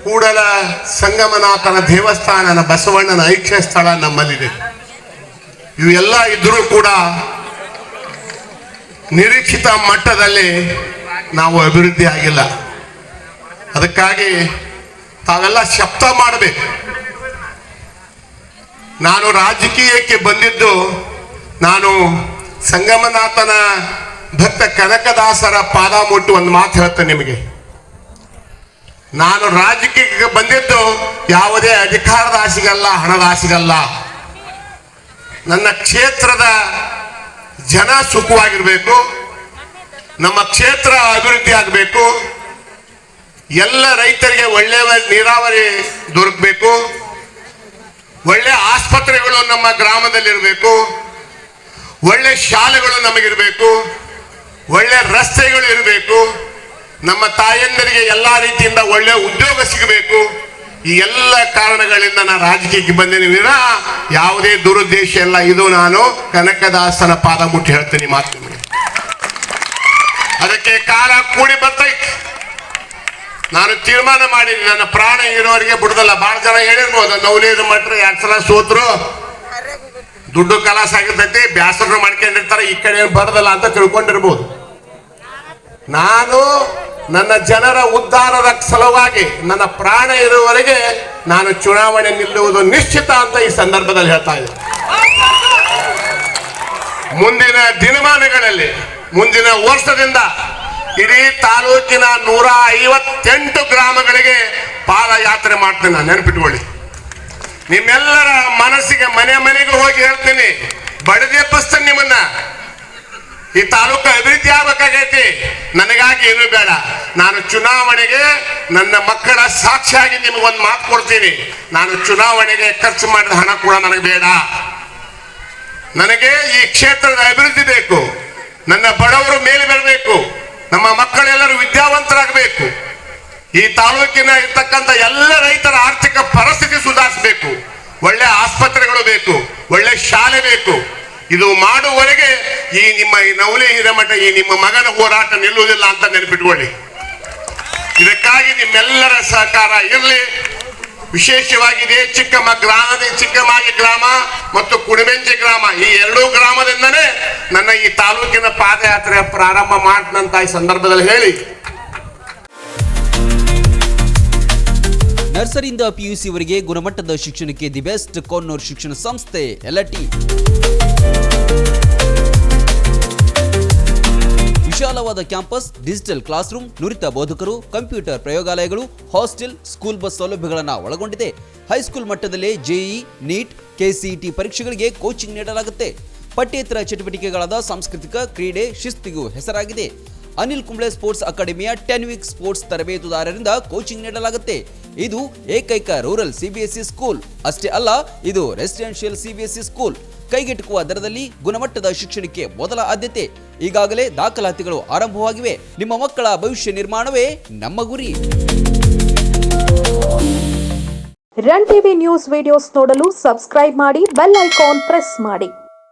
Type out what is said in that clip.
ಕೂಡಲ ಸಂಗಮನಾಥನ ದೇವಸ್ಥಾನ, ಬಸವಣ್ಣನ ಐಕ್ಯ ಸ್ಥಳ ನಮ್ಮಲ್ಲಿದೆ. ಇವೆಲ್ಲ ಇದ್ರೂ ಕೂಡ ನಿರೀಕ್ಷಿತ ಮಟ್ಟದಲ್ಲಿ ನಾವು ಅಭಿವೃದ್ಧಿ ಆಗಿಲ್ಲ. ಅದಕ್ಕಾಗಿ ತಾವೆಲ್ಲ ಶಬ್ದ ಮಾಡಬೇಕು. ನಾನು ರಾಜಕೀಯಕ್ಕೆ ಬಂದಿದ್ದು, ನಾನು ಸಂಗಮನಾಥನ ಭಕ್ತ ಕನಕದಾಸರ ಪಾದ ಮುಟ್ಟು ಒಂದು ಮಾತು ಹೇಳ್ತೇನೆ ನಿಮಗೆ. ನಾನು ರಾಜಕೀಯಕ್ಕೆ ಬಂದಿದ್ದು ಯಾವುದೇ ಅಧಿಕಾರದ ಆಸೆಗಲ್ಲ, ಹಣದ ಆಸೆಗಲ್ಲ. ನನ್ನ ಕ್ಷೇತ್ರದ ಜನ ಸುಖವಾಗಿರ್ಬೇಕು, ನಮ್ಮ ಕ್ಷೇತ್ರ ಅಭಿವೃದ್ಧಿ ಆಗಬೇಕು, ಎಲ್ಲ ರೈತರಿಗೆ ಒಳ್ಳೆಯ ನೀರಾವರಿ ದೊರಕಬೇಕು, ಒಳ್ಳೆ ಆಸ್ಪತ್ರೆಗಳು ನಮ್ಮ ಗ್ರಾಮದಲ್ಲಿರಬೇಕು, ಒಳ್ಳೆ ಶಾಲೆಗಳು ನಮಗಿರಬೇಕು, ಒಳ್ಳೆ ರಸ್ತೆಗಳು ಇರಬೇಕು, ನಮ್ಮ ತಾಯಂದರಿಗೆ ಎಲ್ಲ ರೀತಿಯಿಂದ ಒಳ್ಳೆ ಉದ್ಯೋಗ ಸಿಗಬೇಕು. ಈ ಎಲ್ಲ ಕಾರಣಗಳಿಂದ ನಾನು ರಾಜಕೀಯಕ್ಕೆ ಬಂದೇನೆ ವಿನಃ ಯಾವುದೇ ದುರುದ್ದೇಶ ಇಲ್ಲ. ಇದು ನಾನು ಕನಕದಾಸನ ಪಾದ ಮುಟ್ಟಿ ಹೇಳ್ತೀನಿ ಮಾತು ನಿಮಗೆ. ಅದಕ್ಕೆ ಕಾಲ ಕೂಡಿ ಬರ್ತೈತೆ. ನಾನು ತೀರ್ಮಾನ ಮಾಡಿದ್ದೀನಿ, ನನ್ನ ಪ್ರಾಣ ಇರೋರಿಗೆ ಬಿಡುದಲ್ಲ. ಬಹಳ ಜನ ಹೇಳಿರ್ಬೋದು, ನವಲೇದು ಮಟ್ರೆ 2 ಸಲ ಸೋತ್ರು, ದುಡ್ಡು ಕಲಾಸ ಆಗಿರ್ತೈತಿ, ಬ್ಯಾಸರು ಮಾಡ್ಕೊಂಡಿರ್ತಾರೆ, ಈ ಕಡೆ ಬರದಲ್ಲ ಅಂತ ತಿಳ್ಕೊಂಡಿರ್ಬೋದು. ನಾನು ನನ್ನ ಜನರ ಉದ್ಧಾರದ ಸಲುವಾಗಿ ನನ್ನ ಪ್ರಾಣ ಇರುವವರೆಗೆ ನಾನು ಚುನಾವಣೆ ನಿಲ್ಲುವುದು ನಿಶ್ಚಿತ ಅಂತ ಈ ಸಂದರ್ಭದಲ್ಲಿ ಹೇಳ್ತಾ ಇದ್ದೀನಿ. ಮುಂದಿನ ದಿನಮಾನಗಳಲ್ಲಿ, ಮುಂದಿನ ವರ್ಷದಿಂದ ಇಡೀ ತಾಲೂಕಿನ 158 ಗ್ರಾಮಗಳಿಗೆ ಪಾದಯಾತ್ರೆ ಮಾಡ್ತೇನೆ. ನಾನು ನೆನಪಿಟ್ಕೊಳ್ಳಿ. ನಿಮ್ಮೆಲ್ಲರ ಮನಸ್ಸಿಗೆ ಮನೆ ಮನೆಗೆ ಹೋಗಿ ಹೇಳ್ತೀನಿ, ಬಡಿದೆಪ್ಪಿಸ್ತೇನೆ ನಿಮ್ಮನ್ನ. ಈ ತಾಲೂಕು ಅಭಿವೃದ್ಧಿ ಆಗ್ಬೇಕಾಗೈತಿ. ನನಗಾಗಿ ಏನು ಬೇಡ. ನಾನು ಚುನಾವಣೆಗೆ ನನ್ನ ಮಕ್ಕಳ ಸಾಕ್ಷಿಯಾಗಿ ನಿಮಗೊಂದು ಮಾತು ಕೊಡ್ತೀನಿ. ನಾನು ಚುನಾವಣೆಗೆ ಖರ್ಚು ಮಾಡಿದ ಹಣ ಕೂಡ ನನಗೆ ಬೇಡ. ನನಗೆ ಈ ಕ್ಷೇತ್ರದ ಅಭಿವೃದ್ಧಿ ಬೇಕು. ನನ್ನ ಬಡವರು ಮೇಲೆ ಬರಬೇಕು. ನಮ್ಮ ಮಕ್ಕಳೆಲ್ಲರೂ ವಿದ್ಯಾವಂತರಾಗಬೇಕು. ಈ ತಾಲೂಕಿನ ಇರ್ತಕ್ಕಂಥ ಎಲ್ಲ ರೈತರ ಆರ್ಥಿಕ ಪರಿಸ್ಥಿತಿ ಸುಧಾರಿಸಬೇಕು. ಒಳ್ಳೆ ಆಸ್ಪತ್ರೆಗಳು ಬೇಕು, ಒಳ್ಳೆ ಶಾಲೆ ಬೇಕು. ಇದು ಮಾಡುವವರೆಗೆ ಈ ನಿಮ್ಮ ನವಲಿ ಹಿರೇಮಠ, ಈ ನಿಮ್ಮ ಮಗನ ಹೋರಾಟ ನಿಲ್ಲುವುದಿಲ್ಲ ಅಂತ ನೆನಪಿಟ್ಕೊಳ್ಳಿ. ಇದಕ್ಕಾಗಿ ನಿಮ್ಮೆಲ್ಲರ ಸಹಕಾರ ಇರಲಿ. ವಿಶೇಷವಾಗಿದೆ ಚಿಕ್ಕಮಾಗಿ ಗ್ರಾಮ ಮತ್ತು ಕುಣಿಬೆಂಚಿ ಗ್ರಾಮ, ಈ 2 ಗ್ರಾಮದಿಂದನೇ ನನ್ನ ಈ ತಾಲೂಕಿನ ಪಾದಯಾತ್ರೆ ಪ್ರಾರಂಭ ಮಾಡ್ತಂತ ಈ ಸಂದರ್ಭದಲ್ಲಿ ಹೇಳಿ. ನರ್ಸರಿಯಿಂದ PUC ವರೆಗೆ ಗುಣಮಟ್ಟದ ಶಿಕ್ಷಣಕ್ಕೆ ದಿ ಬೆಸ್ಟ್ ಕೊನ್ನೂರು ಶಿಕ್ಷಣ ಸಂಸ್ಥೆ LT. ವಿಶಾಲವಾದ ಕ್ಯಾಂಪಸ್, ಡಿಜಿಟಲ್ ಕ್ಲಾಸ್ ರೂಮ್, ನುರಿತ ಬೋಧಕರು, ಕಂಪ್ಯೂಟರ್ ಪ್ರಯೋಗಾಲಯಗಳು, ಹಾಸ್ಟೆಲ್, ಸ್ಕೂಲ್ ಬಸ್ ಸೌಲಭ್ಯಗಳನ್ನು ಒಳಗೊಂಡಿದೆ. ಹೈಸ್ಕೂಲ್ ಮಟ್ಟದಲ್ಲೇ JEE, ನೀಟ್, KCET ಪರೀಕ್ಷೆಗಳಿಗೆ ಕೋಚಿಂಗ್ ನೀಡಲಾಗುತ್ತೆ. ಪಠ್ಯೇತರ ಚಟುವಟಿಕೆಗಳಾದ ಸಾಂಸ್ಕೃತಿಕ, ಕ್ರೀಡೆ, ಶಿಸ್ತಿಗೂ ಹೆಸರಾಗಿದೆ. ಅನಿಲ್ ಕುಂಬ್ಳೆ ಸ್ಪೋರ್ಟ್ಸ್ ಅಕಾಡೆಮಿಯ 10 ವೀಕ್ ಸ್ಪೋರ್ಟ್ಸ್ ತರಬೇತುದಾರರಿಂದ ಕೋಚಿಂಗ್ ನೀಡಲಾಗುತ್ತೆ. ಇದು ಏಕೈಕ ರೂರಲ್ CBSE ಸ್ಕೂಲ್. ಅಷ್ಟೇ ಅಲ್ಲ, ಇದು ರೆಸಿಡೆನ್ಷಿಯಲ್ CBSE ಸ್ಕೂಲ್. ಕೈಗೆಟುಕುವ ದರದಲ್ಲಿ ಗುಣಮಟ್ಟದ ಶಿಕ್ಷಣಕ್ಕೆ ಮೊದಲ ಆದ್ಯತೆ. ಈಗಾಗಲೇ ದಾಖಲಾತಿಗಳು ಆರಂಭವಾಗಿವೆ. ನಿಮ್ಮ ಮಕ್ಕಳ ಭವಿಷ್ಯ ನಿರ್ಮಾಣವೇ ನಮ್ಮ ಗುರಿ. ರನ್ ಟಿವಿ ನ್ಯೂಸ್ ವಿಡಿಯೋಸ್ ನೋಡಲು ಸಬ್ಸ್ಕ್ರೈಬ್ ಮಾಡಿ, ಬೆಲ್ ಐಕಾನ್ ಪ್ರೆಸ್ ಮಾಡಿ.